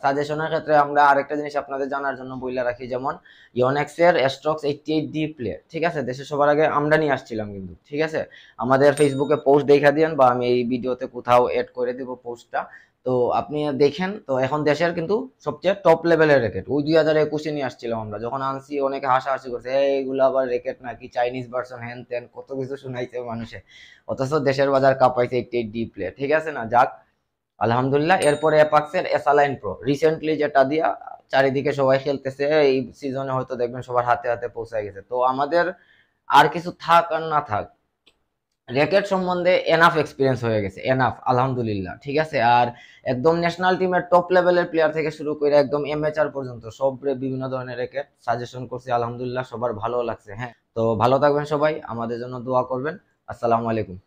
সাজেশনের ক্ষেত্রে আমরা আরেকটা জিনিস আপনাদের জানার জন্য বইলা রাখি, যেমন ইওনেক্স এর স্ট্রোকস 88D প্লে, ঠিক আছে, দেশে সবার আগে আমরা নিয়ে আসছিলাম কিন্তু, ঠিক আছে। আমাদের ফেসবুকে পোস্ট দেখা দিয়েন, বা আমি এই ভিডিওতে কোথাও এড করে দিব পোস্টটা। তো আপনি দেখেন, তো এখন দেশের কিন্তু সবচেয়ে টপ লেভেলের র্যাকেট ওই 2021-এ নিয়ে আসছিলাম আমরা, যখন আনছি অনেকে হাসাহাসি করছে, এইগুলো আবার র্যাকেট নাকি, চাইনিজ ভার্সন, হ্যান ত্যান কত কিছু শুনাইছে মানুষে, অথচ দেশের বাজার কাঁপাইছে 88D প্লে, ঠিক আছে না, যাক আলহামদুলিল্লাহ। এরপরে অ্যাপাক্সের এসালাইন প্রো রিসেন্টলি যেটা দিয়া চারিদিকে সবাই খেলতেছে, এই সিজনে হয়তো দেখবেন সবার হাতে হাতে পৌঁছে গেছে। তো আমাদের আর কিছু থাক আর না থাক, র্যাকেট সম্বন্ধে এনাফ এক্সপিরিয়েন্স হয়ে গেছে, এনাফ আলহামদুলিল্লাহ, ঠিক আছে। আর একদম ন্যাশনাল টিমের টপ লেভেলের প্লেয়ার থেকে শুরু করে একদম এমএচআর পর্যন্ত সব বিভিন্ন ধরনের র্যাকেট সাজেশন করছি, আলহামদুলিল্লাহ সবার ভালো লাগছে। হ্যাঁ, তো ভালো থাকবেন সবাই, আমাদের জন্য দোয়া করবেন। আসসালামু আলাইকুম।